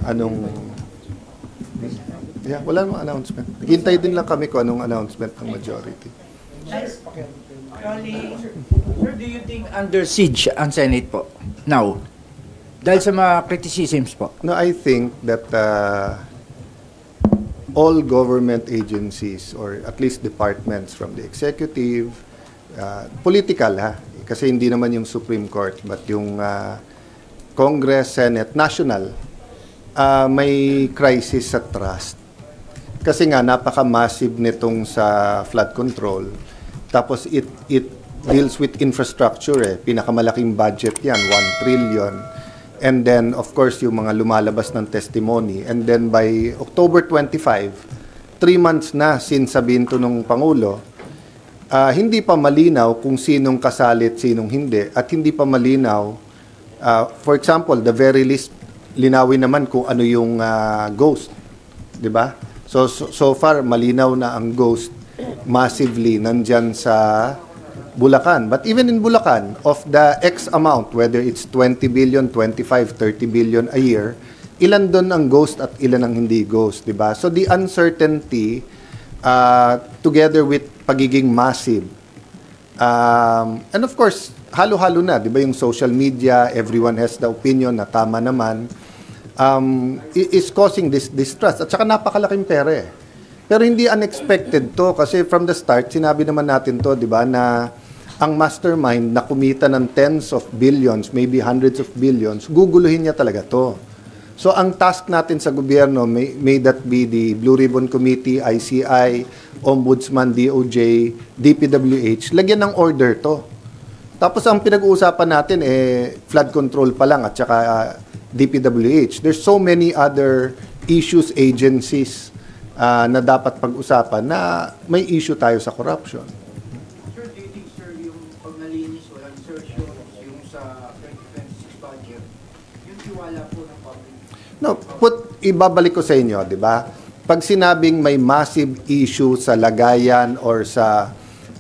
anong... Yeah, wala namang announcement. Hintay din lang kami kung anong announcement ng majority. Sir, do you think under siege ang Senate po now? Dahil sa mga criticisms po. No, I think that all government agencies or at least departments from the executive, political kasi hindi naman yung Supreme Court but yung Congress, Senate, national, may crisis sa trust. Kasi nga napaka-massive nitong sa flood control. Tapos it deals with infrastructure Pinakamalaking budget yan, 1 trillion. And then, of course, yung mga lumalabas ng testimony. And then by October 25, 3 months na since sabihin to nung Pangulo, hindi pa malinaw kung sinong kasalit, sinong hindi. At hindi pa malinaw, for example, the very least, linawin naman kung ano yung ghost. Diba? So far, malinaw na ang ghost massively nandyan sa Bulacan. But even in Bulacan, of the X amount, whether it's 20 billion, 25, 30 billion a year, ilan doon ang ghost at ilan ang hindi ghost, di ba? So the uncertainty, together with pagiging massive, and of course, halo-halo na, di ba yung social media, everyone has the opinion na tama naman, is causing this distrust. At saka napakalaking pera Pero hindi unexpected to kasi from the start, sinabi naman natin to, di ba, na ang mastermind na kumita ng tens of billions, maybe hundreds of billions, guguluhin niya talaga to. So ang task natin sa gobyerno, may that be the Blue Ribbon Committee, ICI, Ombudsman, DOJ, DPWH, lagyan ng order to. Tapos ang pinag-uusapan natin flood control pa lang at saka DPWH. There's so many other issues, agencies na dapat pag-usapan na may issue tayo sa corruption. Sir, do you think, sir, yung pag nalinis, walang insertion, yung sa 2026 budget, yung tiwala po ng public? No, ibabalik ko sa inyo, di ba? Pag sinabing may massive issue sa lagayan or sa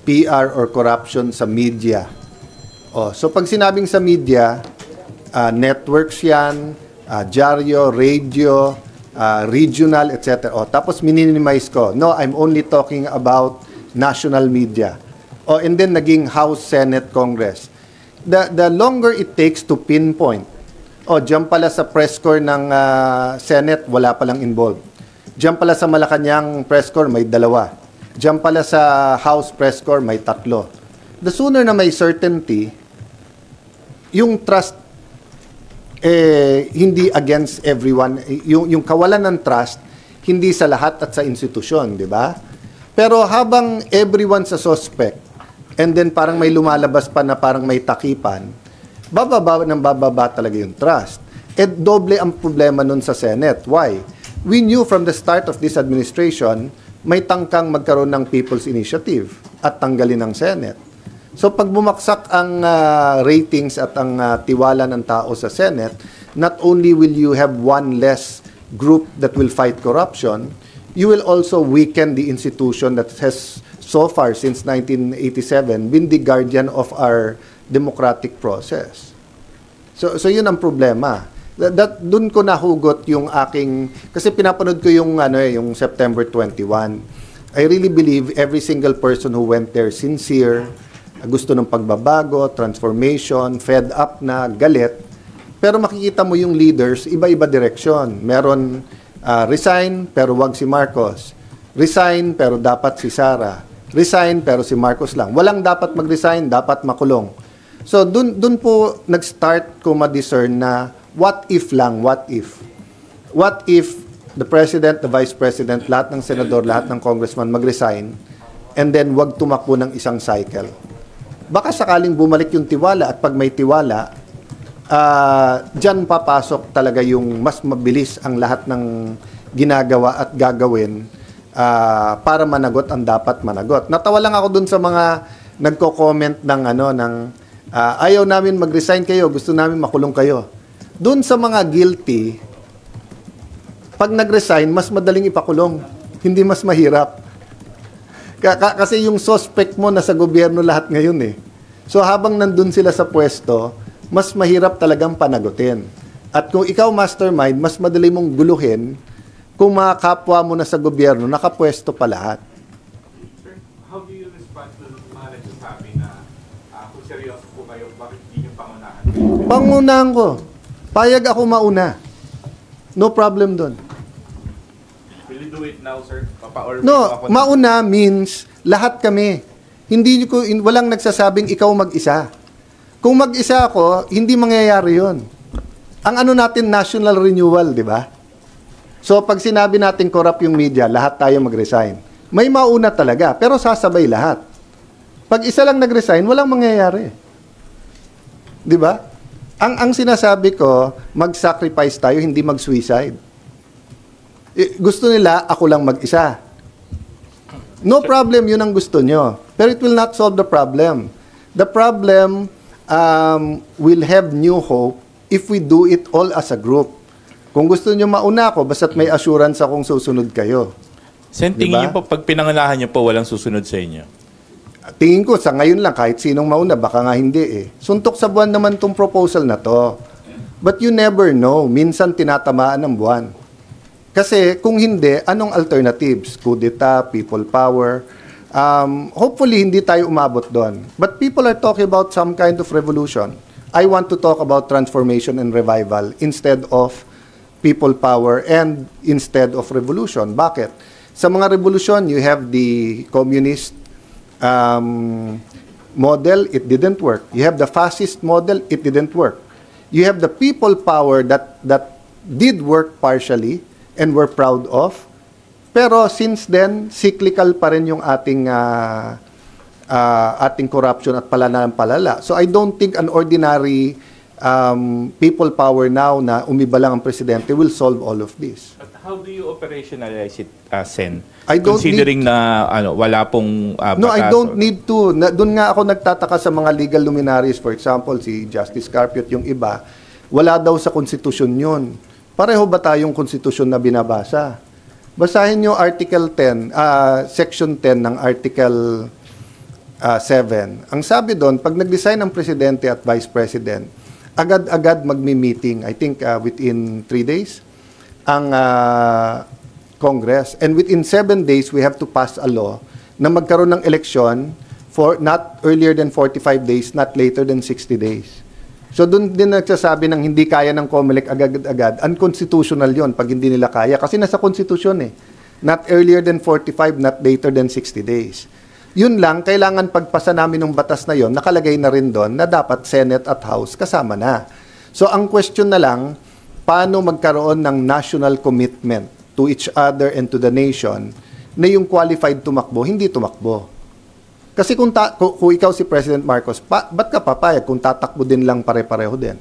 PR or corruption sa media, so pag sinabing sa media, networks yan, dyaryo, radio, regional, etc. Tapos minimize ko. No, I'm only talking about national media. And then naging House, Senate, Congress. The longer it takes to pinpoint, diyan pala sa press corps ng Senate, wala palang involved. Diyan pala sa Malacanang press corps, may 2. Diyan pala sa House press corps, may 3. The sooner na may certainty, yung trust hindi against everyone, yung kawalan ng trust hindi sa lahat at sa institusyon, di ba? Pero habang everyone sa suspect and then parang may lumalabas pa na parang may takipan, bababa talaga yung trust. Doble ang problema nun sa Senate. Why? We knew from the start of this administration may tangkang magkaroon ng People's Initiative at tanggalin ng Senate. So pag bumaksak ang ratings at ang tiwala ng tao sa Senate, not only will you have one less group that will fight corruption, you will also weaken the institution that has so far since 1987 been the guardian of our democratic process. So yun ang problema. Doon ko nahugot yung aking, kasi pinapanood ko yung yung September 21. I really believe every single person who went there sincere, gusto ng pagbabago, transformation, fed up na, galit. Pero makikita mo yung leaders, iba-iba direksyon. Meron resign, pero wag si Marcos. Resign, pero dapat si Sara. Resign, pero si Marcos lang. Walang dapat mag-resign, dapat makulong. So, dun po nag-start ko ma-discern na what if lang, what if? What if the President, the Vice President, lahat ng Senador, lahat ng Congressman mag-resign and then wag tumakbo ng isang cycle? Baka sakaling bumalik yung tiwala at pag may tiwala, dyan papasok talaga yung mas mabilis ang lahat ng ginagawa at gagawin para managot ang dapat managot. Natawa lang ako dun sa mga nagko-comment ng ayaw namin mag-resign kayo, gusto namin makulong kayo. Dun sa mga guilty, pag nag-resign, mas madaling ipakulong, hindi mas mahirap. Kasi yung suspect mo nasa gobyerno lahat ngayon So habang nandun sila sa pwesto, mas mahirap talagang panagutin. At kung ikaw mastermind, mas madali mong guluhin kung mga kapwa mo na sa gobyerno, nakapwesto pa lahat. Sir, how do you respond to mga nagsasabi na kung seryoso po kayo, bakit hindi nyo pangunahan? Pangunahan ko. Payag ako mauna. No problem doon. Will you do it now, sir? Papa-order No, mauna means lahat kami. Walang nagsasabing ikaw mag-isa. Kung mag-isa ako, hindi mangyayari yon. Ang ano natin, national renewal, di ba? So, pag sinabi natin corrupt yung media, lahat tayo mag-resign. May mauna talaga, pero sasabay lahat. Pag isa lang nag-resign, walang mangyayari. Di ba? Ang sinasabi ko, mag-sacrifice tayo, hindi mag-suicide. Gusto nila, ako lang mag-isa. No problem, yun ang gusto nyo. Pero it will not solve the problem. The problem will have new hope if we do it all as a group. Kung gusto nyo mauna ako, basta't may assurance akong susunod kayo. Sen, Diba? tingin niyo po, pag pinangunahan niyo po, walang susunod sa inyo? Tingin ko, sa ngayon lang, kahit sinong mauna, baka nga hindi eh. Suntok sa buwan naman tong proposal na to. But you never know. Minsan tinatamaan ng buwan. Kasi kung hindi, anong alternatives? Coup d'etat, people power. Hopefully, hindi tayo umabot doon. But people are talking about some kind of revolution. I want to talk about transformation and revival instead of people power and instead of revolution. Bakit? Sa mga revolution, you have the communist model, it didn't work. You have the fascist model, it didn't work. You have the people power that did work partially and we're proud of. Pero since then, cyclical pa rin yung ating corruption at palala. So I don't think an ordinary people power now na umiba lang ang presidente will solve all of this. But how do you operationalize it, Sen? I don't Considering na wala pong No, I batas don't or- need to. Doon nga ako nagtataka sa mga legal luminaries. For example, si Justice Carpio at yung iba, wala daw sa konstitusyon yun. Pareho ba tayong konstitusyon na binabasa? Basahin nyo Article 10, Section 10 ng Article 7. Ang sabi doon, pag nag-design ang presidente at vice president, agad-agad magmi-meeting, I think within 3 days, ang Congress. And within 7 days, we have to pass a law na magkaroon ng eleksyon for not earlier than 45 days, not later than 60 days. So doon din nagsasabi ng hindi kaya ng COMELEC agad-agad, unconstitutional yon pag hindi nila kaya. Kasi nasa konstitusyon eh. Not earlier than 45, not later than 60 days. Yun lang, kailangan pagpasa namin ng batas na yon, nakalagay na rin doon na dapat Senate at House kasama na. So ang question na lang, paano magkaroon ng national commitment to each other and to the nation na yung qualified tumakbo, hindi tumakbo. Kasi kung ikaw si President Marcos, ba't ka papayag kung tatakbo din lang pare-pareho din?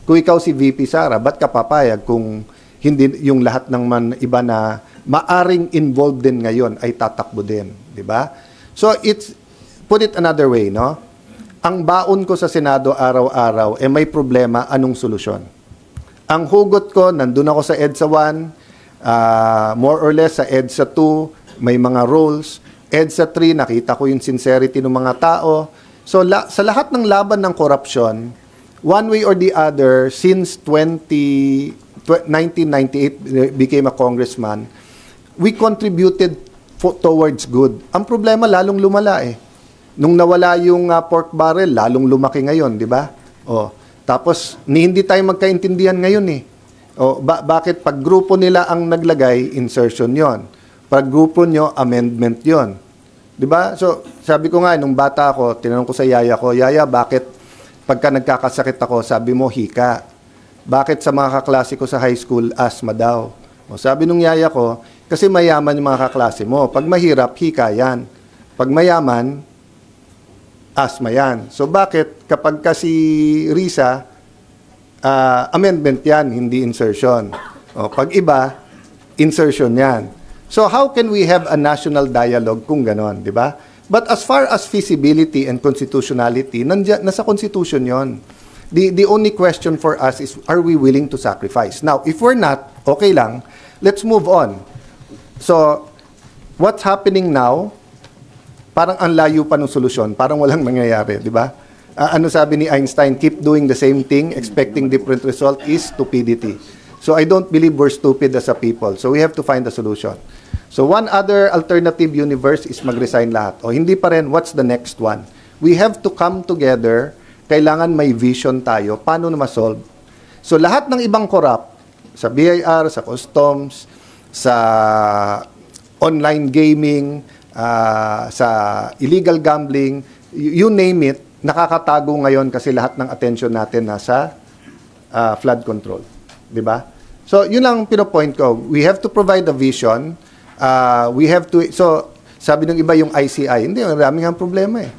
Kung ikaw si VP Sara, ba't ka papayag kung hindi yung lahat ng iba na maaring involved din ngayon ay tatakbo din, di ba? So put it another way, no? Ang baon ko sa Senado araw-araw may problema, anong solusyon? Ang hugot ko, nandun ako sa EDSA 1, more or less sa EDSA 2, may mga roles. EDSA 3, nakita ko yung sincerity ng mga tao. So, sa lahat ng laban ng corruption, one way or the other, since 1998, became a congressman, we contributed towards good. Ang problema, lalong lumala eh. Nung nawala yung pork barrel, lalong lumaki ngayon, di ba? Tapos, hindi tayo magkaintindihan ngayon eh. Bakit pag grupo nila ang naglagay, insertion yon. Pag grupo nyo, amendment yon. Di ba? So, sabi ko nga, nung bata ako, tinanong ko sa yaya ko, Yaya, bakit pagka nagkakasakit ako, sabi mo, hika? Bakit sa mga kaklase ko sa high school, asthma daw? Sabi nung yaya ko, kasi mayaman yung mga kaklase mo. Pag mahirap, hika yan. Pag mayaman, asthma yan. So, bakit kapag kasi Risa, amendment yan, hindi insertion. Pag iba, insertion yan. So how can we have a national dialogue kung ganon, di ba? But as far as feasibility and constitutionality, nasa constitution yon. The only question for us is, are we willing to sacrifice? Now, if we're not, okay lang, let's move on. So, what's happening now, parang ang layo pa ng solusyon, parang walang mangyayari, di ba? ano sabi ni Einstein, keep doing the same thing, expecting different result is stupidity. So I don't believe we're stupid as a people. So we have to find a solution. So one other alternative universe is mag-resign lahat. O hindi pa rin, what's the next one? We have to come together. Kailangan may vision tayo. Paano na ma-solve? So lahat ng ibang corrupt, sa BIR, sa customs, sa online gaming, sa illegal gambling, you name it, nakakatago ngayon kasi lahat ng attention natin nasa flood control. Di ba? So, yun lang pinopoint ko. We have to provide a vision. We have to, so, sabi ng iba yung ICI, hindi, maraming ang problema eh.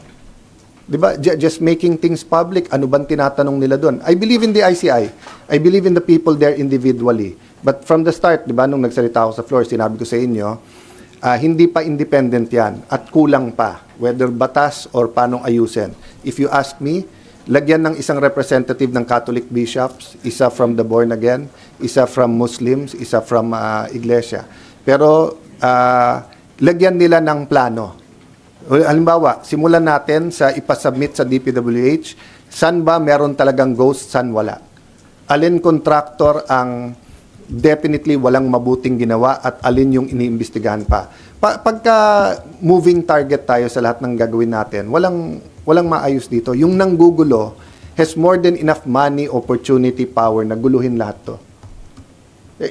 Di ba? Just making things public, ano bang tinatanong nila doon? I believe in the ICI. I believe in the people there individually. But from the start, di ba, nung nagsalita ako sa floor, sinabi ko sa inyo, hindi pa independent yan at kulang pa, whether batas or paano ayusin. If you ask me, lagyan ng isang representative ng Catholic bishops, isa from the born again, isa from Muslims, isa from Iglesia. Pero lagyan nila ng plano. Halimbawa, simulan natin sa ipasubmit sa DPWH, saan ba meron talagang ghost, saan wala. Alin contractor ang definitely walang mabuting ginawa at alin yung iniimbestigahan pa. Pagka moving target tayo sa lahat ng gagawin natin, walang maayos dito. Yung nanggugulo has more than enough money, opportunity, power na guluhin lahat to.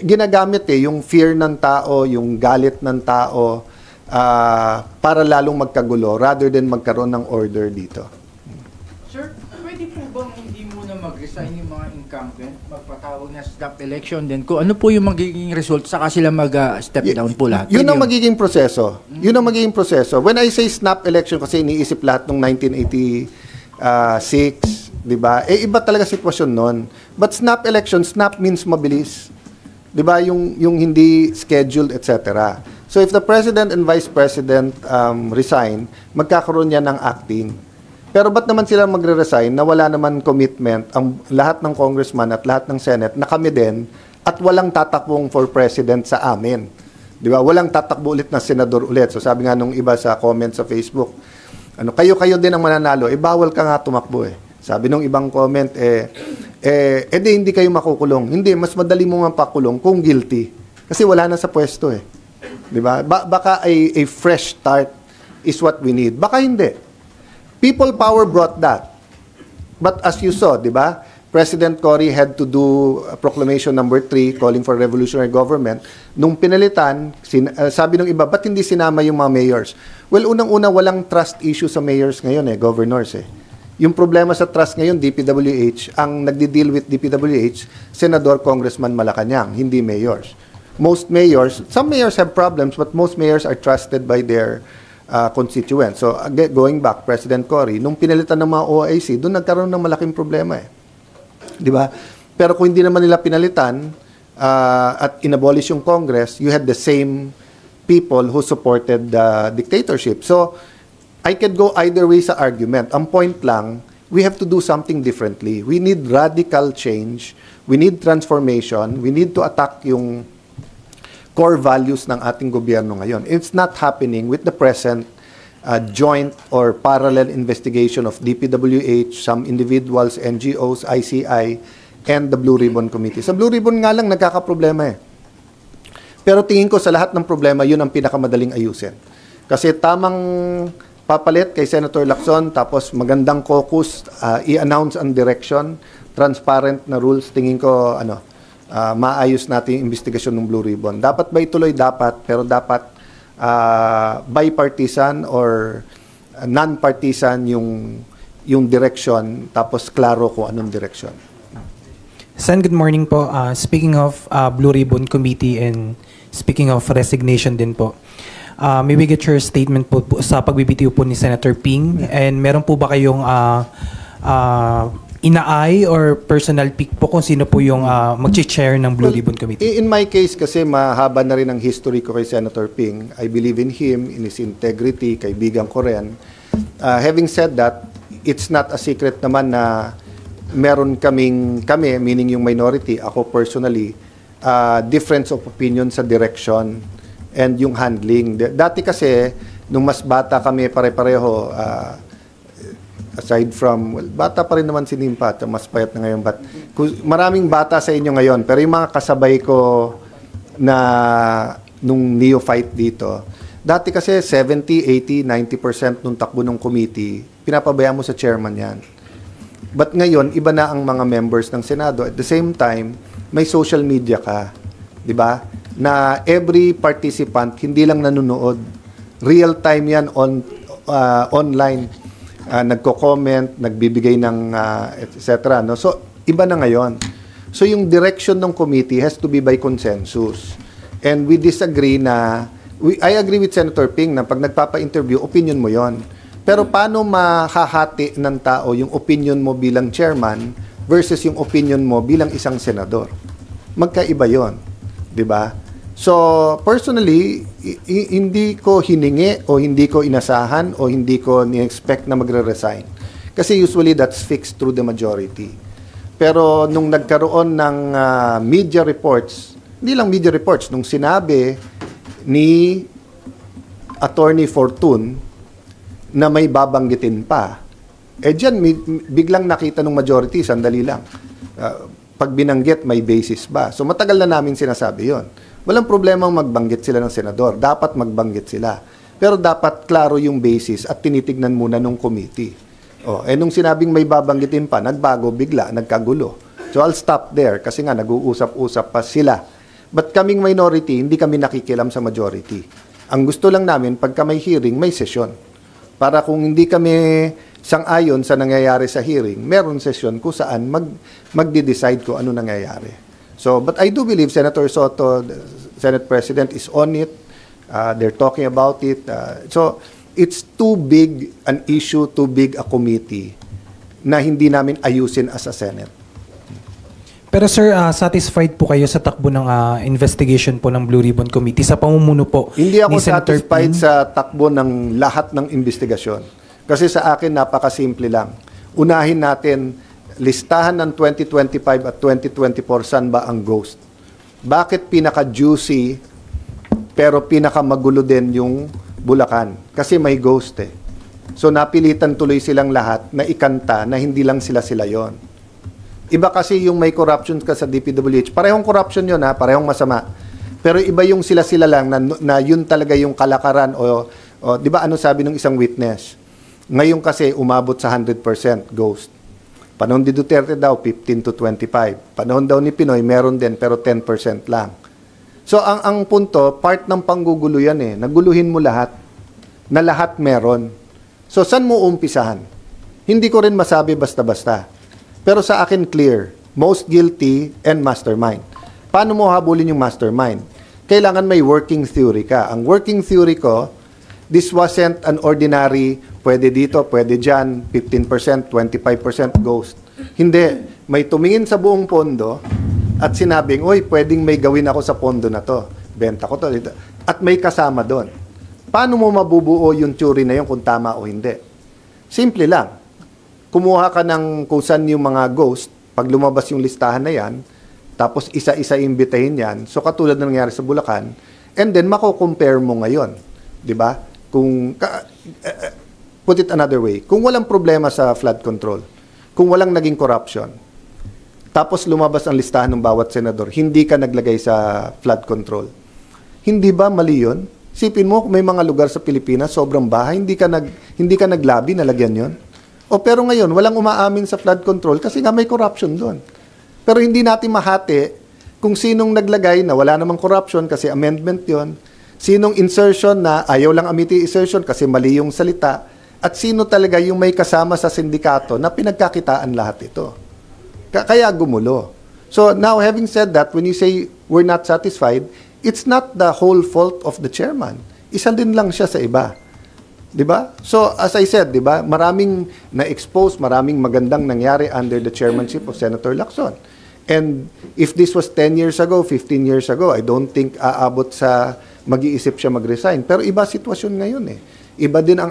Ginagamit yung fear ng tao, yung galit ng tao, para lalong magkagulo rather than magkaroon ng order dito. Sir, pwede po bang hindi muna mag-resign yung mga incumbent, magpatawag na snap election, then kung ano po yung magiging result, saka sila mag-step down po lahat? Yun ang magiging proseso. Yun ang magiging proseso. When I say snap election, kasi iniisip lahat ng 1986, di ba? Iba talaga sitwasyon nun. But snap election, snap means mabilis. Di ba? Yung hindi scheduled, etc. So if the President and Vice President resign, magkakaroon yan ng acting. Pero ba't naman sila magre-resign na wala naman commitment ang lahat ng congressman at lahat ng Senate na kami din at walang tatakbong for President sa amin? Di ba? Walang tatakbo ulit na senador ulit. So sabi nga nung iba sa comment sa Facebook, kayo din ang mananalo, bawal ka nga tumakbo eh. Sabi nung ibang comment, di hindi kayo makukulong. Hindi, mas madali mo nga pakulong kung guilty. Kasi wala na sa pwesto eh. Diba? Baka a fresh start is what we need. Baka hindi. People power brought that. But as you saw, di ba? President Cory had to do proclamation number 3 calling for revolutionary government. Nung pinalitan, sabi ng iba, ba't hindi sinama yung mga mayors? Well, unang-una, walang trust issue sa mayors ngayon governors Yung problema sa trust ngayon, DPWH, ang nagdi-deal with DPWH, Senador, Congressman Malacanang, hindi mayors. Most mayors, some mayors have problems, but most mayors are trusted by their constituents. So, going back, President Cory, nung pinalitan ng mga OIC, doon nagkaroon ng malaking problema Di ba? Pero kung hindi naman nila pinalitan at inabolish yung Congress, you had the same people who supported the dictatorship. So, I could go either way sa argument. Ang point lang, we have to do something differently. We need radical change. We need transformation. We need to attack yung core values ng ating gobyerno ngayon. It's not happening with the present joint or parallel investigation of DPWH, some individuals, NGOs, ICI, and the Blue Ribbon Committee. Sa Blue Ribbon nga lang nagkakaproblema Pero tingin ko sa lahat ng problema, yun ang pinakamadaling ayusin. Kasi tamang papalit kay Senator Lacson, tapos magandang caucus, i-announce ang direction, transparent na rules, tingin ko, maayos natin yung investigasyon ng Blue Ribbon. Dapat ba ituloy? Dapat. Pero dapat bipartisan or non-partisan yung direction, tapos klaro kung anong direction. Sen, good morning po. Speaking of Blue Ribbon Committee and speaking of resignation din po, may we get your statement po sa pagbibitiw po ni Senator Ping, and meron po ba kayong inaay or personal pick po kung sino po yung mag-chair ng Blue Ribbon Committee? In my case kasi mahaba na rin ang history ko kay Senator Ping. I believe in him, in his integrity, kaibigan ko rin. Having said that, it's not a secret naman na meron kami, meaning yung minority, ako personally, difference of opinion sa direction and yung handling. Dati kasi, nung mas bata kami pare-pareho, aside from, well, bata pa rin naman si Nimpa, at mas payat na ngayon, but maraming bata sa inyo ngayon, pero yung mga kasabay ko na nung neophyte dito, dati kasi 70, 80, 90% nung takbo ng committee, pinapabayaan mo sa chairman yan. But ngayon, iba na ang mga members ng Senado. At the same time, may social media ka, di ba? Na every participant, hindi lang nanonood. Real time yan online. Nagko-comment, nagbibigay ng etc. No? So, iba na ngayon. So, yung direction ng committee has to be by consensus. And we disagree na, I agree with Senator Ping na pag nagpapa-interview, opinion mo yon. Pero paano mahahati ng tao yung opinion mo bilang chairman versus yung opinion mo bilang isang senador? Magkaiba yon, di ba? So, personally, hindi ko hiningi o hindi ko inasahan o hindi ko ni-expect na magre-resign. Kasi usually that's fixed through the majority. Pero nung nagkaroon ng media reports, hindi lang media reports, nung sinabi ni Attorney Fortun na may babanggitin pa, dyan biglang nakita ng majority, sandali lang. Pag binanggit, may basis ba? So matagal na namin sinasabi yon. Walang problemang magbanggit sila ng senador. Dapat magbanggit sila. Pero dapat klaro yung basis at tinitignan muna ng committee. Nung sinabing may babanggitin pa, nagbago bigla, nagkagulo. So I'll stop there kasi nga nag-uusap-usap pa sila. But kaming minority, hindi kami nakikialam sa majority. Ang gusto lang namin, pagka may hearing, may session. Para kung hindi kami sang-ayon sa nangyayari sa hearing, meron session kung saan magde-decide kung ano nangyayari. So, but I do believe Senator Soto, the Senate President, is on it. They're talking about it. So, it's too big an issue, too big a committee na hindi namin ayusin as a Senate. Pero sir, satisfied po kayo sa takbo ng investigation po ng Blue Ribbon Committee sa pamumuno po Hindi ako ni Senator satisfied Ping? sa takbo ng lahat ng investigasyon. Kasi sa akin, napakasimple lang. Unahin natin, listahan ng 2025 at 2024, saan ba ang ghost? Bakit pinaka-juicy pero pinaka-magulo din yung Bulacan? Kasi may ghost eh. So napilitan tuloy silang lahat na ikanta na hindi lang sila yon. Iba kasi yung may corruption ka sa DPWH. Parehong corruption yun ha, parehong masama. Pero iba yung sila lang na yun talaga yung kalakaran o di ba ano sabi ng isang witness? Ngayon kasi umabot sa 100% ghost. Panahon ni Duterte daw 15 to 25. Panahon daw ni Pinoy meron din pero 10% lang. So ang punto, part ng panggugulo yan eh. Naguluhin mo lahat na lahat meron. So saan mo umpisahan? Hindi ko rin masabi basta-basta. Pero sa akin clear, most guilty and mastermind. Paano mo habulin yung mastermind? Kailangan may working theory ka. Ang working theory ko, this wasn't an ordinary, pwede dito, pwede dyan, 15%, 25% ghost. Hindi. May tumingin sa buong pondo at sinabing, uy, pwedeng may gawin ako sa pondo na to. Benta ko to. At may kasama doon. Paano mo mabubuo yung theory na yun kung tama o hindi? Simple lang. Kumuha ka ng kung saan yung mga ghost, pag lumabas yung listahan na yan, tapos isa-isa imbitahin yan. So katulad na nangyari sa Bulacan, and then mako-compare mo ngayon. Di ba? Kung put it another way, kung walang problema sa flood control, kung walang naging corruption, tapos lumabas ang listahan ng bawat senador, hindi ka naglagay sa flood control. Hindi ba mali yun? Sipin mo, may mga lugar sa Pilipinas, sobrang bahay, hindi ka naglabi na lagyan yun. Pero ngayon, walang umaamin sa flood control kasi nga may corruption doon. Pero hindi natin mahati kung sinong naglagay na wala namang corruption kasi amendment yon, sinong insertion na ayaw lang amiti insertion kasi mali yung salita, at sino talaga yung may kasama sa sindikato na pinagkakitaan lahat ito. Kaya gumulo. So now, having said that, when you say we're not satisfied, it's not the whole fault of the chairman. Isa din lang siya sa iba. Diba? So, as I said, diba, maraming na-expose, maraming magandang nangyari under the chairmanship of Senator Lacson. And if this was 10 years ago, 15 years ago, I don't think aabot sa mag-iisip siya mag-resign. Pero iba sitwasyon ngayon eh. Iba din ang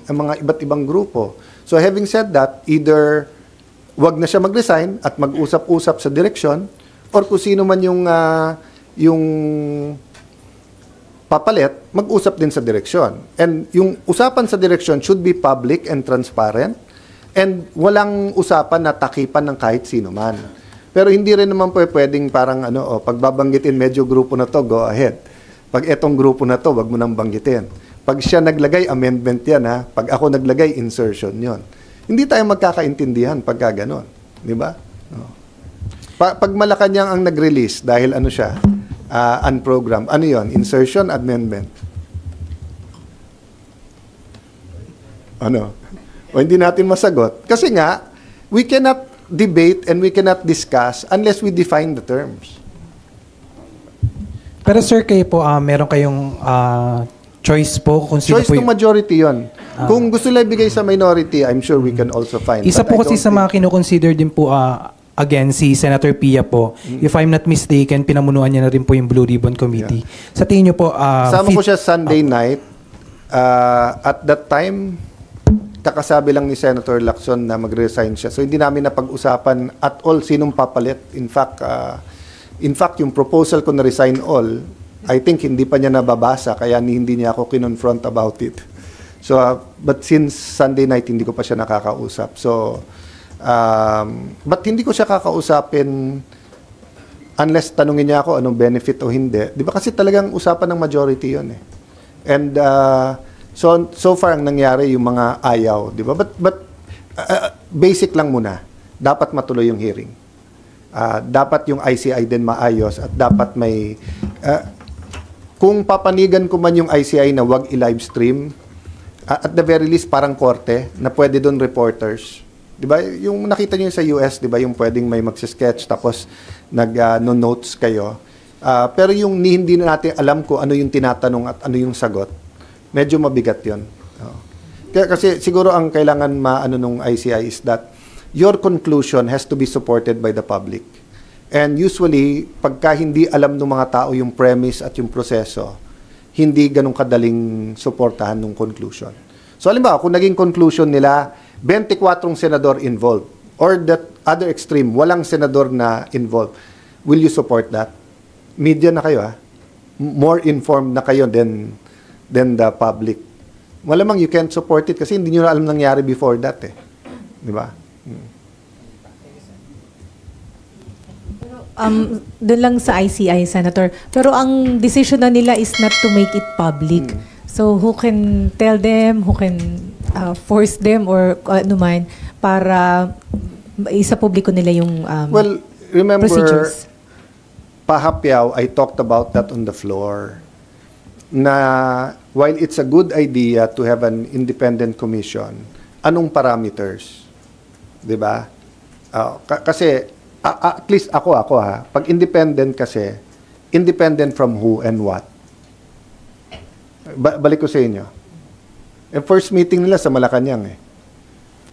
mga iba't ibang grupo. So, having said that, either wag na siya mag-resign at mag-usap-usap sa direksyon, or kung sino man yung papalit, mag-usap din sa direksyon. And yung usapan sa direksyon should be public and transparent and walang usapan na takipan ng kahit sino man. Pero hindi rin naman pwedeng parang pag babanggitin medyo grupo na to, go ahead. Pag etong grupo na to, wag mo nang banggitin. Pag siya naglagay, amendment yan ha. Pag ako naglagay, insertion yon. Hindi tayo magkakaintindihan pagka ganon. Di ba? No. Pag Malacanang ang nag-release dahil siya, unprogrammed, ano yon? Insertion, amendment. O hindi natin masagot. Kasi nga, we cannot debate and we cannot discuss unless we define the terms. Pero sir, kayo po, meron kayong choice po kung sino Choice po to majority yon. Kung gusto lang ibigay sa minority, I'm sure we can also find. Isa But po I kasi don't sa mga kinoconsider din po, again, si Senator Pia po, if I'm not mistaken, pinamunuan niya na rin po yung Blue Ribbon Committee. Sa tingin niyo po, Sama ko siya Sunday night. At that time, kakasabi lang ni Senator Lacson na magre-resign siya. So hindi namin napag-usapan at all sinong papalit. In fact, yung proposal ko na resign all, I think hindi pa niya nababasa kaya hindi niya ako kinonfront about it. So, but since Sunday night, hindi ko pa siya nakakausap. So, but hindi ko siya kakausapin unless tanungin niya ako anong benefit o hindi. Di ba kasi talagang usapan ng majority yun eh. And so far ang nangyari yung mga ayaw, di ba? But basic lang muna. Dapat matuloy yung hearing. Dapat yung ICI din maayos at dapat may kung papanigan ko man yung ICI na wag i-live stream, at the very least parang korte na pwede doon reporters. 'Di ba? Yung nakita niyo sa US, 'di ba, yung pwedeng may magse-sketch tapos no notes kayo. Pero yung hindi na natin alam ko ano yung tinatanong at ano yung sagot, medyo mabigat 'yon. Kasi siguro ang kailangan nung ICI is that your conclusion has to be supported by the public. And usually, pagka hindi alam ng mga tao yung premise at yung proseso, hindi ganun kadaling suportahan ng conclusion. So, halimbawa, kung naging conclusion nila, 24 senador involved, or that other extreme, walang senador na involved, will you support that? Media na kayo, ha? More informed na kayo than the public. Malamang you can't support it kasi hindi nyo na alam nangyari before that, eh. Di ba? Doon lang sa ICI, Senator. Pero ang decision na nila is not to make it public. So, who can tell them, who can force them, or ano man, para isa publiko nila yung well, remember, procedures? Pahapyaw, I talked about that on the floor. Na while it's a good idea to have an independent commission, anong parameters? Diba? Kasi, at least ako ha, pag independent kasi, independent from who and what? Balik ko sa inyo. Yung first meeting nila sa Malacanang eh.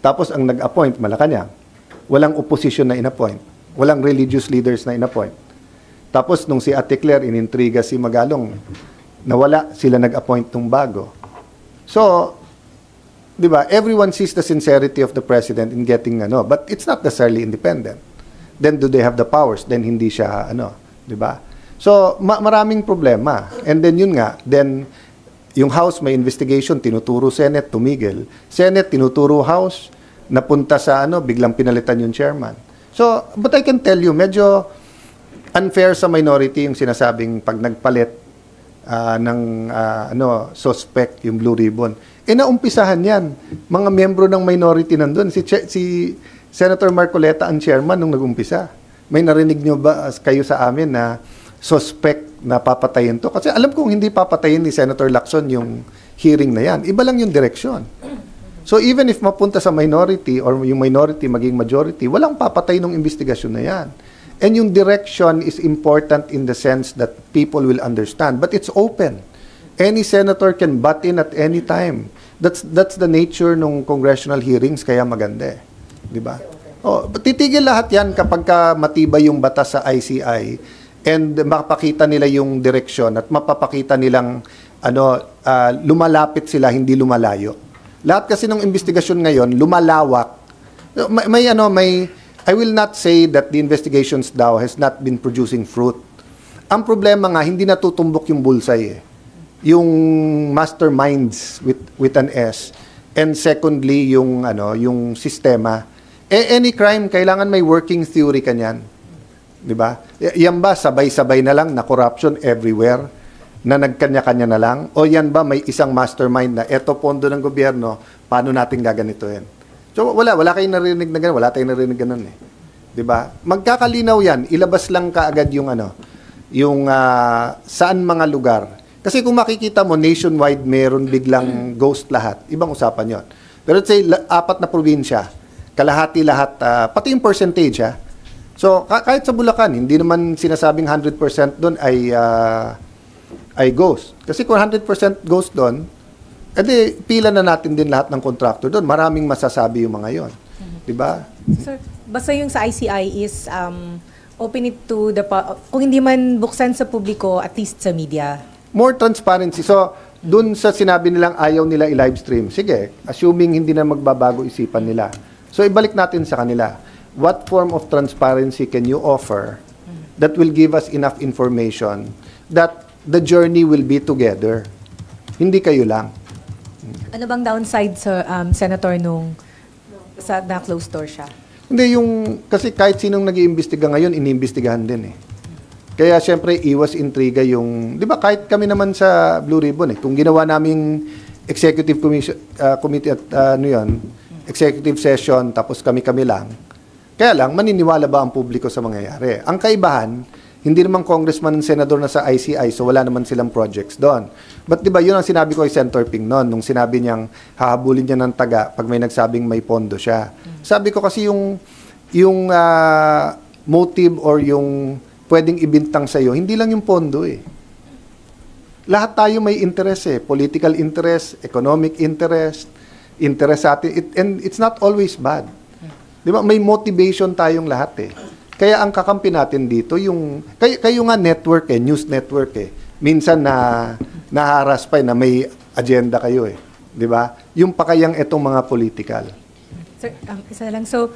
Tapos ang nag-appoint, Malacanang. Walang opposition na in-appoint. Walang religious leaders na in-appoint. Tapos nung si Ate Claire inintriga si Magalong, nawala, sila nag-appoint ng bago. So, di ba, everyone sees the sincerity of the president in getting but it's not necessarily independent. Then do they have the powers? Then hindi siya di ba? So maraming problema. And then yun nga, then yung House may investigation, tinuturo Senate, tumigil. Senate tinuturo House, napunta sa biglang pinalitan yung chairman. So, but I can tell you, medyo unfair sa minority yung sinasabing pag nagpalit ng suspect yung Blue Ribbon. Naumpisahan yan. Mga miyembro ng minority nandun. Si Senator Marcoleta ang chairman nung nag-umpisa. May narinig nyo ba kayo sa amin na suspect na papatayin to? Kasi alam kong hindi papatayin ni Senator Lacson yung hearing na yan. Iba lang yung direksyon. So even if mapunta sa minority or yung minority maging majority, walang papatay ng investigasyon na yan. And yung direction is important in the sense that people will understand. But it's open. Any senator can butt in at any time. That's the nature ng congressional hearings, kaya maganda eh. Di ba? Titigil lahat yan kapag matibay yung batas sa ICI and mapakita nila yung direksyon at mapapakita nilang lumalapit sila, hindi lumalayo. Lahat kasi ng investigasyon ngayon, lumalawak. I will not say that the investigations daw has not been producing fruit. Ang problema nga, hindi natutumbok yung bullseye eh. yung masterminds with an S, and secondly yung sistema. Any crime kailangan may working theory kanyan. 'Di ba? Yan ba sabay-sabay na lang na corruption everywhere na nagkanya-kanya na lang, o yan ba may isang mastermind na eto pondo ng gobyerno, paano natin gaganituhin? So wala kayong narinig na ganun, wala tayong narinig ganun eh. 'Di ba? Magkakalinaw yan, ilabas lang kaagad yung saan mga lugar. Kasi kung makikita mo nationwide meron biglang ghost lahat, ibang usapan 'yon. Pero let's say 4 na probinsya, kalahati lahat, pati yung percentage ha. So kahit sa Bulacan, hindi naman sinasabing 100% doon ay ghost. Kasi kung 100% ghost doon, edi pila na natin din lahat ng contractor doon. Maraming masasabi yung mga 'yon. 'Di ba? Sir, basta yung sa ICI is open it to kung hindi man buksan sa publiko, at least sa media. More transparency. So, dun sa sinabi nilang ayaw nila i-live stream, sige, assuming hindi na magbabago isipan nila. So, ibalik natin sa kanila. What form of transparency can you offer that will give us enough information that the journey will be together? Hindi kayo lang. Ano bang downside sa Senator nung na closed door siya? Hindi, kasi kahit sinong nag-iimbestiga ngayon, iniimbestigahan din eh. Kaya siyempre, iwas intriga di ba kahit kami naman sa Blue Ribbon kung ginawa naming executive committee at executive session, tapos kami lang. Kaya lang, maniniwala ba ang publiko sa mangyayari? Ang kaibahan, hindi naman congressman and senador na sa ICI, so wala naman silang projects doon. But di ba, yun ang sinabi ko kay Senator Ping noon, nung sinabi niyang hahabulin niya ng taga pag may nagsabing may pondo siya. Sabi ko kasi yung motive or yung pwedeng ibintang sa'yo, hindi lang yung pondo eh. Lahat tayo may interest political interest, economic interest sa atin, and it's not always bad. Di ba? May motivation tayong lahat Kaya ang kakampi natin dito, kayo nga network news network Minsan naharas pa na may agenda kayo Di ba? Yung pakayang etong mga political. Sir, isa lang. So,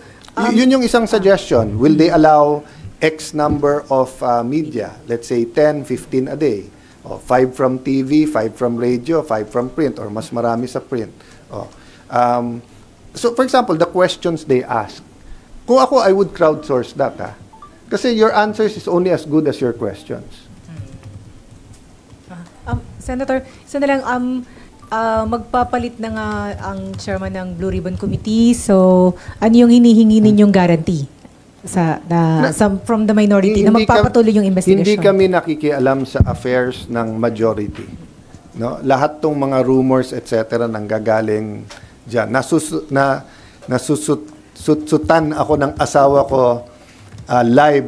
yun yung isang suggestion. Will they allow X number of media? Let's say 10, 15 a day. O 5 from TV, 5 from radio, 5 from print, or mas marami sa print. So, for example, the questions they ask. Kung ako, I would crowdsource that. Kasi your answers is only as good as your questions. Senator, isa na lang, magpapalit na nga ang chairman ng Blue Ribbon Committee. So, ano yung hinihingi ninyong guarantee from the minority na magpapatuloy yung investigation? Hindi kami nakikialam sa affairs ng majority. No? Lahat tong mga rumors, etc. nanggagaling dyan. Nasusutsutan ako ng asawa ko live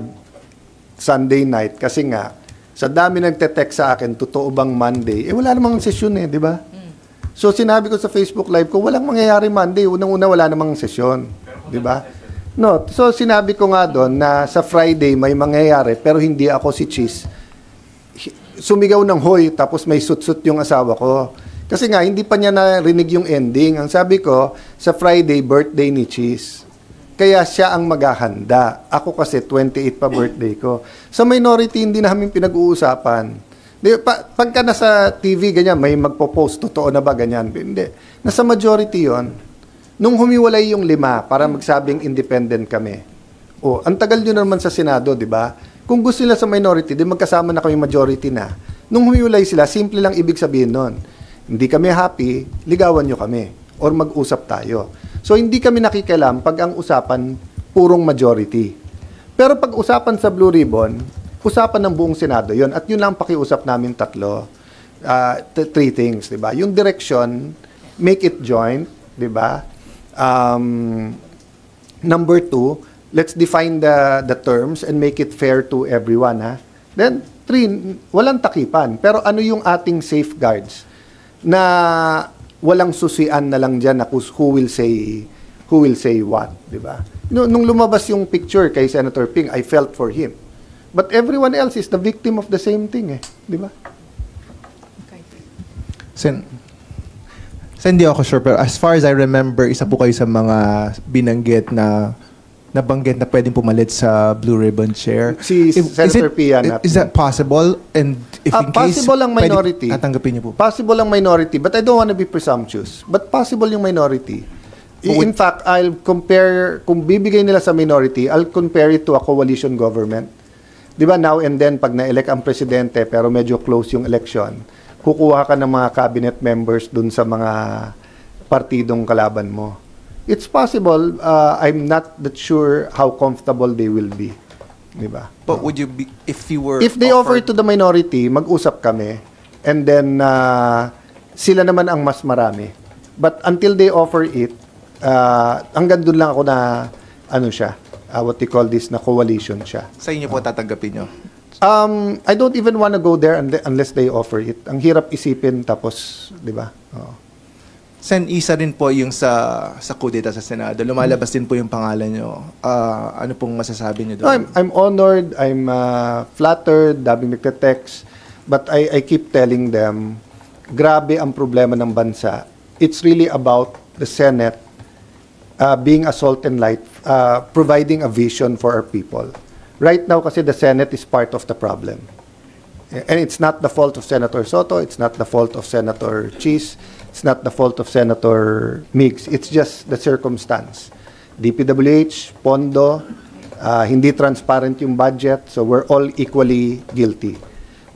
Sunday night kasi nga sa dami nagte-text sa akin, totoo bang Monday? Wala namang sesyon di ba? So sinabi ko sa Facebook live ko, walang mangyayari Monday. Unang-una wala namang sesyon, di ba? No, so sinabi ko nga doon na sa Friday may mangyayari pero hindi ako si Cheese. Sumigaw ng hoy tapos may sutsut yung asawa ko. Kasi nga, hindi pa niya narinig yung ending. Ang sabi ko, sa Friday, birthday ni Cheese. Kaya siya ang maghahanda. Ako kasi, 28 pa birthday ko. Sa minority, hindi namin pinag-uusapan. Pagka nasa TV, ganyan, may magpo-post, totoo na ba, ganyan? Hindi. Nasa majority yon. Nung humiwalay yung 5, para magsabing independent kami. Ang tagal nyo naman sa Senado, di ba? Kung gusto nila sa minority, di magkasama na kami majority na. Nung humiwalay sila, simple lang ibig sabihin nun. Hindi kami happy, ligawan nyo kami. Or mag-usap tayo. So, hindi kami nakikialam pag ang usapan purong majority. Pero pag usapan sa Blue Ribbon, usapan ng buong Senado yon. At yun lang pakiusap namin 3 things, di ba? Yung direction, make it joint, di ba? Number 2, let's define the terms and make it fair to everyone, Then, 3, walang takipan. Pero ano yung ating safeguards? Na walang susian na lang dyan na who will say what, di ba? Nung lumabas yung picture kay Senator Ping, I felt for him. But everyone else is the victim of the same thing, di ba? Sen, hindi ako sure, pero as far as I remember, isa po kayo sa mga binanggit na nabanggit na pwedeng pumalit sa Blue Ribbon Chair. Si Senator Pia natin. Is that possible? And if in case, possible ang minority. tatanggapin niyo po. Possible ang minority, but I don't want to be presumptuous. But possible yung minority. In fact, I'll compare, kung bibigay nila sa minority, I'll compare it to a coalition government. Di ba, now and then, pag na-elect ang presidente, pero medyo close yung election, kukuha ka ng mga cabinet members dun sa mga partidong kalaban mo. It's possible. I'm not that sure how comfortable they will be. Di ba? But would you be, if you were If they offer to the minority, mag-usap kami, and then sila naman ang mas marami. But until they offer it, hanggang dun lang ako na, ano siya, what they call this, na coalition siya. sa inyo po tatanggapin niyo? I don't even want to go there unless they offer it. Ang hirap isipin, tapos, di ba? Oo. Sen, isa rin po yung sa kudeta sa Senado. Lumalabas din po yung pangalan nyo. Ano pong masasabi nyo No, doon? I'm honored, I'm flattered, daming nagte-text, but I keep telling them, grabe ang problema ng bansa. It's really about the Senate being a salt and light, providing a vision for our people. Right now, kasi the Senate is part of the problem. And it's not the fault of Senator Soto, it's not the fault of Senator Cheese, it's not the fault of Senator Migs. It's just the circumstance. DPWH, Pondo, hindi transparent yung budget, so we're all equally guilty.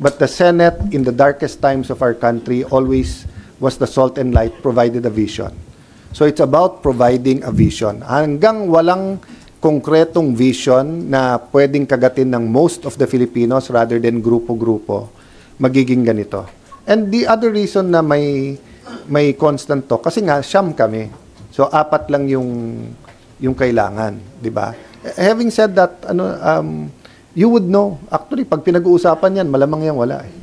But the Senate, in the darkest times of our country, always was the salt and light, provided a vision. So it's about providing a vision. Hanggang walang konkretong vision na pwedeng kagatin ng most of the Filipinos rather than grupo-grupo, magiging ganito. And the other reason na may constant talk, kasi nga, siyam kami. So, 4 lang yung kailangan, di ba? Having said that, you would know. Actually, pag pinag-uusapan yan, malamang yan wala eh.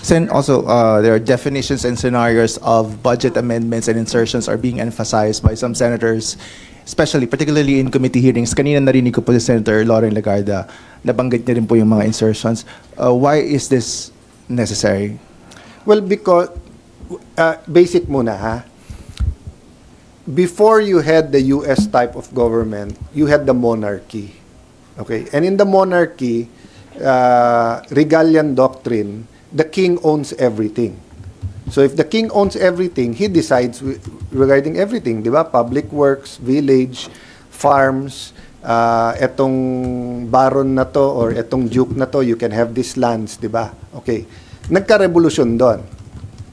Sen, also, there are definitions and scenarios of budget amendments and insertions are being emphasized by some senators, especially, particularly in committee hearings. Kanina narinig ko po si Senator Lauren Legarda, nabanggit niya rin po yung mga insertions. Why is this necessary? Well, because, basic muna ha, before you had the US type of government, you had the monarchy. Okay? And in the monarchy, Regalian doctrine, the king owns everything. So if the king owns everything, he decides regarding everything, di ba? Public works, village, farms, etong baron na to or etong duke na to, you can have these lands, di ba? Okay. Nagka-revolution doon.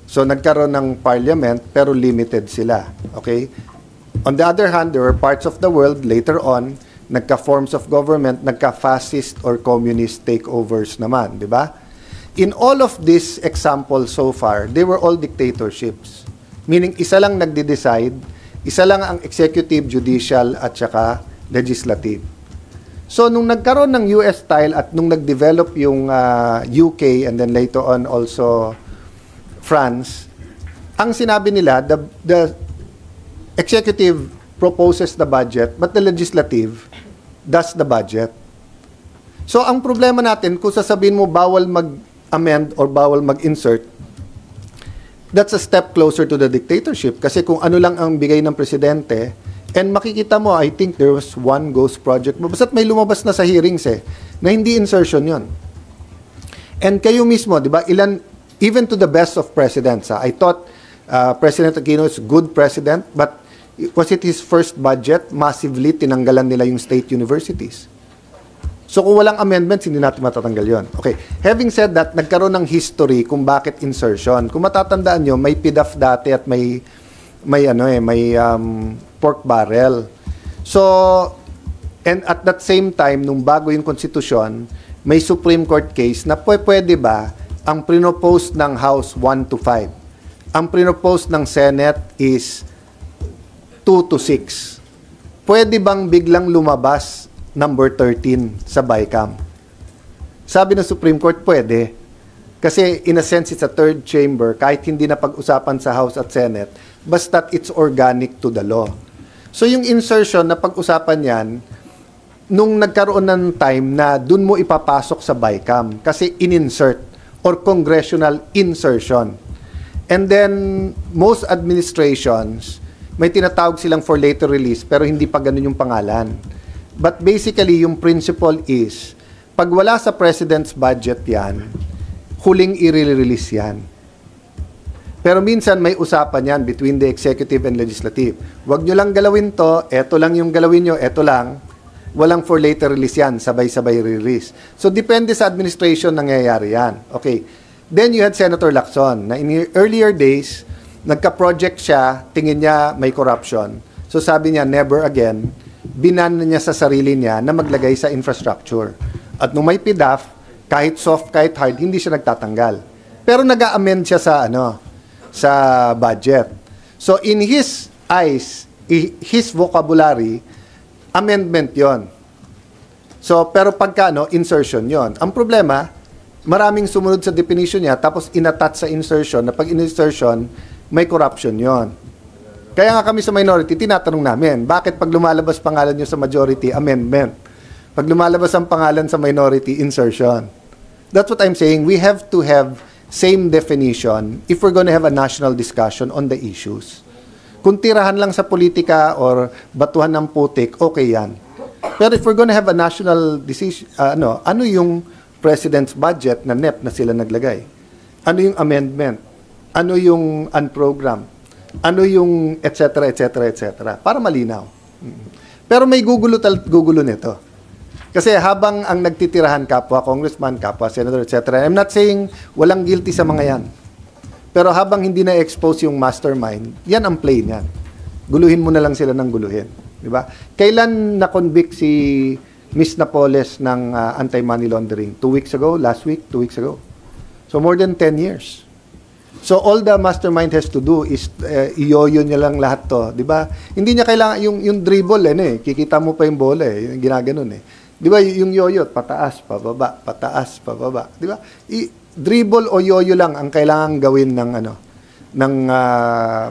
So nagkaroon ng parliament pero limited sila. Okay? On the other hand, there were parts of the world later on, nagka-forms of government, nagka-fascist or communist takeovers naman, di ba? In all of these examples so far, they were all dictatorships. Meaning, isa lang nagde-decide, isa lang ang executive, judicial, at saka legislative. So, nung nagkaroon ng US style at nung nag-develop yung UK and then later on also France, ang sinabi nila, the executive proposes the budget, but the legislative does the budget. So, ang problema natin, kung sasabihin mo bawal mag-amend or bawal mag-insert, that's a step closer to the dictatorship. Kasi kung ano lang ang bigay ng presidente, and makikita mo, I think there was one ghost project. Basta't may lumabas na sa hearings na hindi insertion yon. And kayo mismo, di ba, even to the best of presidents, I thought President Aquino is a good president, but was it his first budget? Massively tinanggalan nila yung state universities. So kung walang amendments, hindi natin matatanggal yon. Okay. Having said that, nagkaroon ng history kung bakit insertion. Kung matatandaan nyo, may PDAF dati at may pork barrel. So, and at that same time, nung bago yung konstitusyon, may Supreme Court case na pwede ba ang pinopose ng House 1 to 5. Ang pinopose ng Senate is 2 to 6. Pwede bang biglang lumabas number 13 sa BICAM? Sabi ng Supreme Court, pwede. Kasi in a sense, it's a third chamber, kahit hindi na pag-usapan sa House at Senate, basta't it's organic to the law. So yung insertion na pag-usapan yan, nung nagkaroon ng time na dun mo ipapasok sa BICAM, kasi in-insert or congressional insertion. And then, most administrations, may tinatawag silang for later release pero hindi pa ganun yung pangalan. But basically, yung principle is, pag wala sa President's budget yan, huling i-release yan. Pero minsan may usapan yan between the executive and legislative. Huwag nyo lang galawin to, eto lang yung galawin nyo, eto lang. Walang for later release yan, sabay-sabay release. So, depende sa administration nangyayari yan. Okay. Then you had Senator Lacson, na in earlier days, nagka-project siya, tingin niya may corruption. So, sabi niya, never again. Binan niya sa sarili niya na maglagay sa infrastructure. At nung may PDAF, kahit soft, kahit hard, hindi siya nagtatanggal. Pero nag-a-amend siya sa budget. So, in his eyes, his vocabulary, amendment yon. So, pero pagka, insertion yon. Ang problema, maraming sumunod sa definition niya, tapos inattach sa insertion, na pag in-insertion, may corruption yon. Kaya nga kami sa minority, tinatanong namin, bakit pag lumalabas pangalan nyo sa majority, amendment? Pag lumalabas ang pangalan sa minority, insertion. That's what I'm saying. We have to have same definition if we're going to have a national discussion on the issues. Kung tirahan lang sa politika or batuhan ng putik, okay yan. Pero if we're going to have a national decision, ano yung President's budget na NEP na sila naglagay? Ano yung amendment? Ano yung unprogram? Ano yung et cetera, et cetera, et cetera? Para malinaw. Pero may gugulo nito. Kasi habang ang nagtitirahan kapwa, congressman, kapwa, senator, et cetera, I'm not saying walang guilty sa mga yan. Pero habang hindi na-expose yung mastermind, yan ang play niyan. Guluhin mo na lang sila ng guluhin. Di ba? Kailan na-convict si Miss Napoles ng anti-money laundering? 2 weeks ago? Last week? 2 weeks ago? So more than 10 years. So all the mastermind has to do is iyoyo niya lang lahat to. Di ba? Hindi niya kailangan yung dribble kikita mo pa yung bola yung ginaganon Di ba yung yoyo, pataas, pababa, pataas, pababa. Di ba? Dribble o yoyo lang ang kailangan gawin ng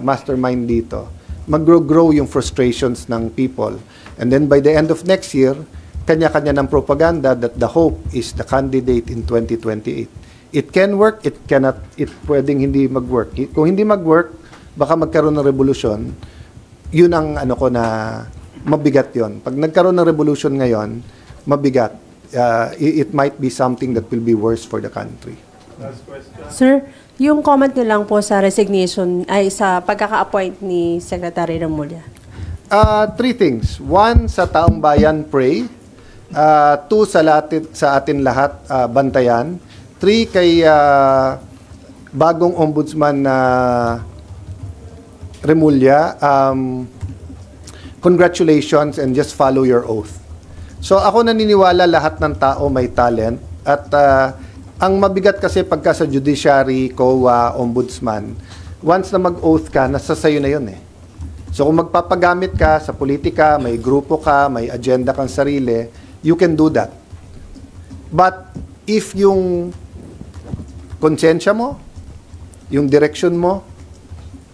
mastermind dito. Mag-grow yung frustrations ng people. And then by the end of next year, kanya-kanya ng propaganda that the hope is the candidate in 2028. It can work, it cannot, it pwedeng hindi mag-work. Kung hindi mag-work, baka magkaroon ng revolution. Yun ang na mabigat yon. Pag nagkaroon ng revolution ngayon, mabigat. It might be something that will be worse for the country. Last question. Sir, yung comment niyo lang po sa resignation ay sa pagkaka-appoint ni Secretary Remulla. 3 things. 1, sa taong bayan, pray. 2, sa atin lahat, bantayan. 3, kay bagong ombudsman na Remulla, congratulations and just follow your oath. So ako naniniwala lahat ng tao may talent at ang mabigat kasi pagka sa judiciary, COA, ombudsman, once na mag-oath ka, nasa sayo na yun So kung magpapagamit ka sa politika, may grupo ka, may agenda kang sarili, you can do that. But if yung konsensya mo, yung direction mo,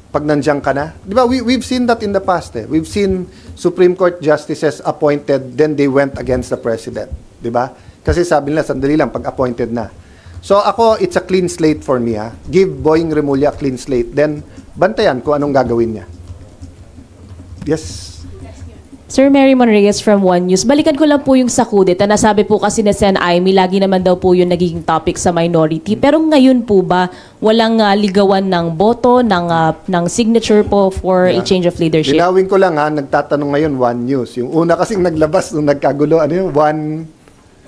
pag nandiyan ka na, di ba, we've seen that in the past We've seen Supreme Court justices appointed, then they went against the president. Di ba? Kasi sabi nila, sandali lang, pag appointed na. So ako, it's a clean slate for me. Give Boying Remulla a clean slate, then bantayan kung anong gagawin niya. Yes. Sir Mary Monreyes from One News. Balikan ko lang po yung sa kudeta. Nasabi po kasi ni Sen. Aimee, lagi naman daw po yung nagiging topic sa minority. Pero ngayon po ba, walang ligawan ng boto, ng signature po for a change of leadership? Linawin ko lang nagtatanong ngayon One News. Yung una kasing naglabas nung nagkagulo,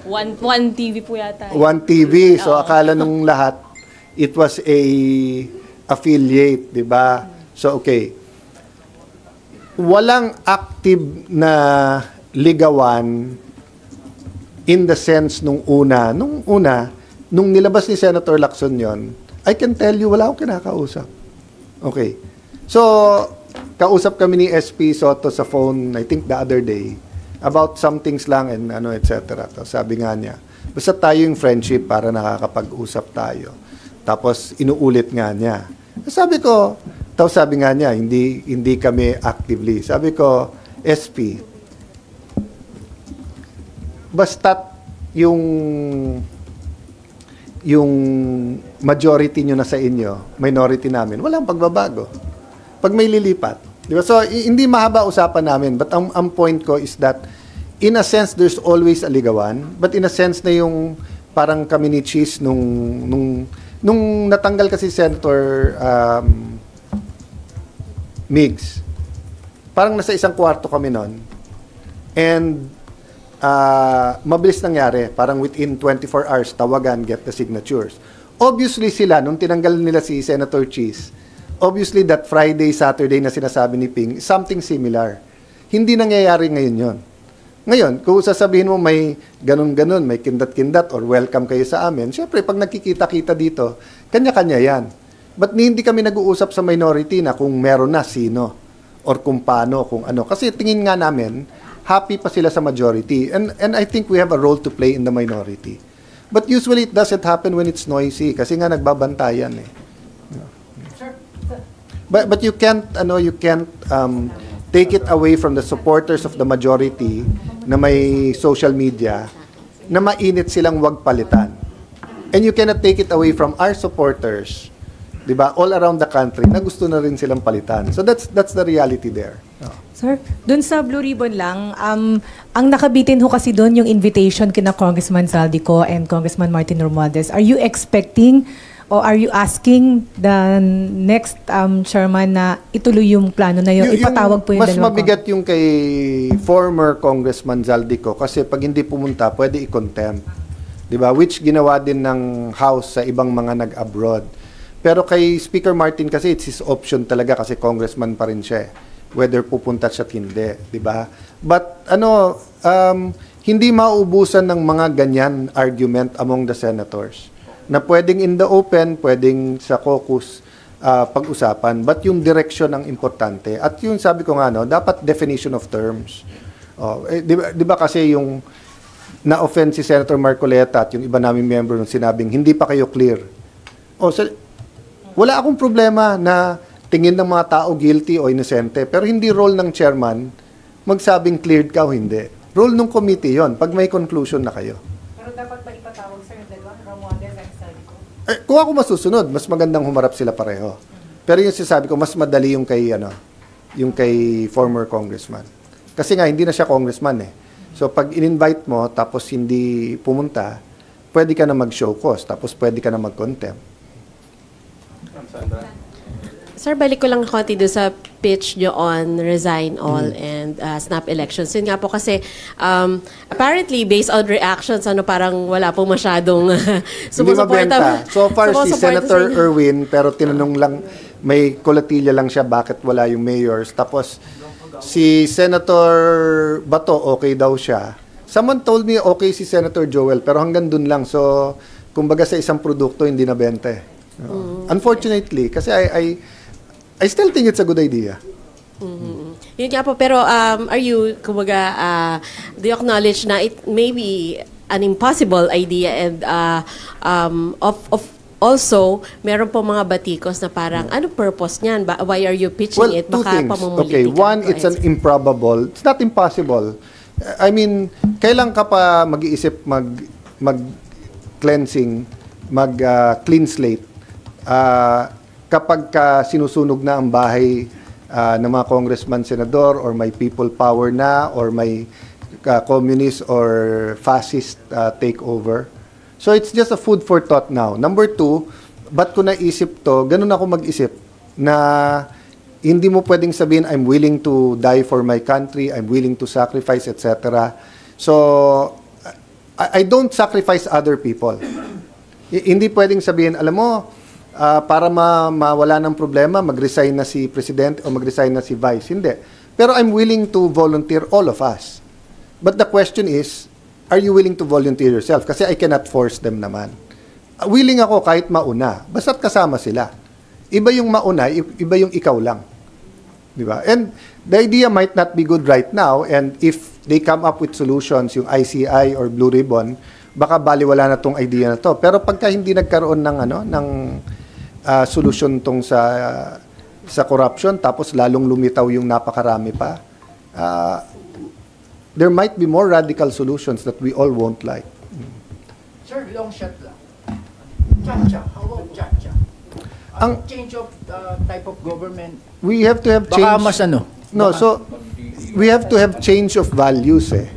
One TV po yata. One TV. So akala nung lahat, it was a affiliate, di ba? So okay. Walang active na ligawan in the sense nung nilabas ni Senator Lacson yon, I can tell you, wala akong kinakausap. Okay. So, kausap kami ni SP Soto sa phone, I think the other day, about some things lang and etc. Sabi nga niya, basta tayo yung friendship para nakakapag-usap tayo. Tapos, inuulit nga niya. Sabi ko, sabi nga niya, hindi kami actively. Sabi ko, SP, basta't yung majority nyo na sa inyo, minority namin, walang pagbabago. Pag may lilipat, Di ba? So, hindi mahaba usapan namin. But ang point ko is that, in a sense, there's always a ligawan. But in a sense na yung parang kami ni Cheese nung natanggal kasi Senator Migs, parang nasa isang kwarto kami nun. And mabilis nangyari. Parang within 24 hours, tawagan, get the signatures. Obviously sila, nung tinanggal nila si Senator Cheese, obviously that Friday, Saturday na sinasabi ni Ping, something similar. Hindi nangyayari ngayon yon. Ngayon, kung sasabihin mo may ganun-ganun, may kindat-kindat, or welcome kayo sa amin, syempre, pag nagkikita-kita dito, kanya-kanya yan. But hindi kami nag-uusap sa minority na kung meron na sino, or kung paano, kung ano. Kasi tingin nga namin, happy pa sila sa majority. And I think we have a role to play in the minority. But usually, it doesn't happen when it's noisy. Kasi nga nagbabantayan eh. But you can't take it away from the supporters of the majority na may social media na mainit silang wag palitan. And you cannot take it away from our supporters, 'di ba, all around the country na gusto na rin silang palitan. So that's the reality there. Sir, dun sa Blue Ribbon lang, ang nakabitin ho kasi dun yung invitation kina Congressman Zaldico and Congressman Martin Romualdez. Are you expecting or are you asking the next chairman na ituloy yung plano na yun? Ipatawag po yung mas dalawang mabigat yung kay former Congressman Zaldico kasi pag hindi pumunta, pwede i-contempt. Diba? Which ginawa din ng House sa ibang mga nag-abroad. Pero kay Speaker Martin kasi it's his option talaga kasi congressman pa rin siya. Whether pupunta siya at hindi. Diba? But hindi mauubusan ng mga ganyan argument among the senators. Na pwedeng in the open, pwedeng sa caucus pag-usapan, but yung direction ang importante. At yung sabi ko nga, dapat definition of terms. Di ba kasi yung na-offend si Senator Marcoleta at yung iba naming member nung sinabing, hindi pa kayo clear. Wala akong problema na tingin ng mga tao guilty o inosente, pero hindi role ng chairman magsabing cleared ka o hindi. Role ng committee yon pag may conclusion na kayo. Pero dapat ba ipatawag, sir, Romualdez and Zaldico? Kung ako masusunod, mas magandang humarap sila pareho. Pero yung sinasabi ko, mas madali yung kay former congressman. Kasi nga, hindi na siya congressman eh. So, pag in-invite mo, tapos hindi pumunta, pwede ka na mag-show cause, tapos pwede ka na mag-contempt. Sir, balik ko lang konti doon sa pitch nyo on resign all and snap elections. Yun nga po kasi apparently based on reactions, parang wala pong masyadong sumusuporta. So far, si Senator Erwin, pero tinanong lang, may kolatilya lang siya bakit wala yung mayors. Tapos si Senator Bato, okay daw siya. Someone told me okay si Senator Joel, pero hanggang dun lang. So, kumbaga sa isang produkto, hindi na bente. Unfortunately, kasi I still think it's a good idea. Yun nga po, pero are you, kumbaga, do you acknowledge na it may be an impossible idea and also, meron po mga batikos na parang, ano purpose niyan? Why are you pitching it? Two Baka things. Okay, one, it's an improbable. It's not impossible. I mean, kailan ka pa mag-iisip mag-cleansing, mag-clean slate? Kapag sinusunog na ang bahay ng mga congressman, senador, or may people power na, or may communist or fascist takeover. So it's just a food for thought now. Number two, ba't ko naisip to? Ganun ako mag-isip na hindi mo pwedeng sabihin, I'm willing to die for my country, I'm willing to sacrifice, etc. So, I don't sacrifice other people. Hindi pwedeng sabihin, alam mo, para mawala ng problema, mag-resign na si Presidente o mag-resign na si Vice. Hindi. Pero I'm willing to volunteer, all of us. But the question is, are you willing to volunteer yourself? Kasi I cannot force them naman. Willing ako kahit mauna. Basta't kasama sila. Iba yung mauna, iba yung ikaw lang. Di ba? And the idea might not be good right now, and if they come up with solutions, yung ICI or Blue Ribbon, baka baliwala na tong idea na to. Pero pagka hindi nagkaroon ng solusyon tong sa corruption, tapos lalong lumitaw yung napakarami pa, there might be more radical solutions that we all won't like. Sir, long shot lang. Chacha. How about Chacha? Ang- change of type of government, We have to have change. baka mas ano? No, so we have to have change of values eh.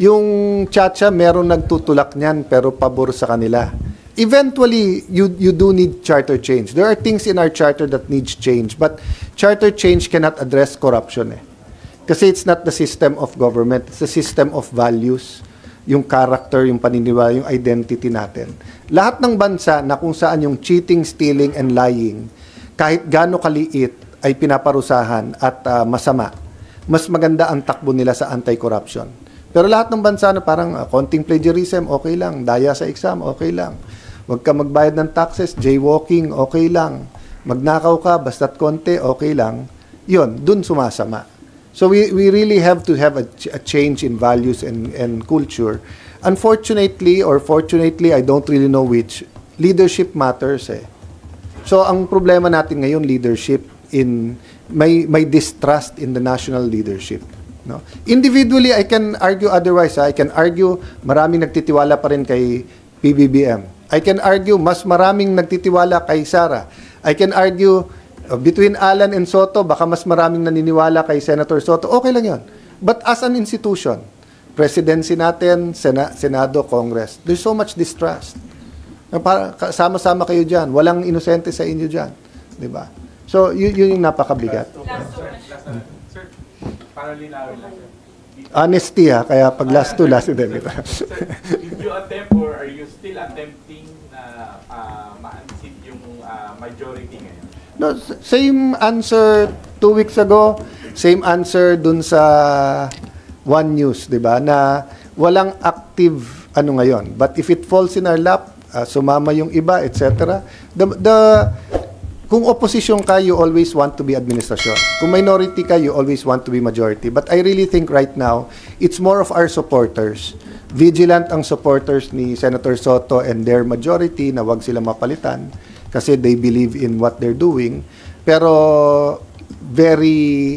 Yung Chacha, meron nagtutulak niyan pero pabor sa kanila. Eventually, you do need charter change. There are things in our charter that needs change, but charter change cannot address corruption eh. Kasi it's not the system of government, it's the system of values, yung character, yung paniniwala, yung identity natin. Lahat ng bansa na kung saan yung cheating, stealing, and lying, kahit gaano kaliit, ay pinaparusahan at masama, mas maganda ang takbo nila sa anti-corruption. Pero lahat ng bansa na parang konting plagiarism, okay lang. Daya sa exam, okay lang. Huwag ka magbayad ng taxes, jaywalking, okay lang. Magnakaw ka, basta't konti, okay lang. Yun, dun sumasama. So we really have to have a change in values and culture. Unfortunately, or fortunately, I don't really know which, leadership matters eh. So ang problema natin ngayon, leadership, may distrust in the national leadership. No? Individually, I can argue otherwise. I can argue maraming nagtitiwala pa rin kay PBBM. I can argue mas maraming nagtitiwala kay Sara. I can argue between Alan and Soto, baka mas maraming naniniwala kay Senator Soto. Okay lang yun. But as an institution, presidency natin, Senado, Congress, there's so much distrust. Sama-sama kayo dyan. Walang inosente sa inyo dyan. Diba? So, yun yung napakabigat. Sir, para linawin lang, sir. Honesty ha, kaya pag last to last, hindi. Sir, did you attempt or are you still attempting na ma-unseat yung majority ngayon? No, same answer 2 weeks ago, same answer dun sa One News, di ba? Na walang active ano ngayon. But if it falls in our lap, sumama yung iba, etc. Kung opposition ka, you always want to be administrasyon. Kung minority ka, you always want to be majority. But I really think right now, it's more of our supporters. Vigilant ang supporters ni Senator Soto and their majority na wag sila mapalitan kasi they believe in what they're doing. Pero very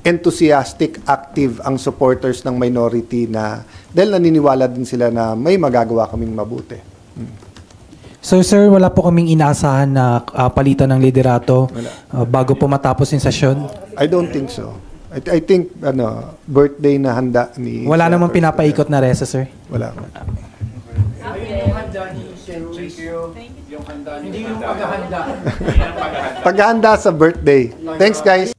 enthusiastic, active ang supporters ng minority na dahil naniniwala din sila na may magagawa kaming mabuti. So sir, wala po kaming inaasahan na palitan ng liderato bago po matapos yung session? I don't think so. I think birthday na handa ni Wala namang pinapaikot na resa, sir? Wala. Ayun yung handa ni Sen Luis. Yung handa, hindi yung paghahanda. Paghahanda sa birthday. Thanks guys.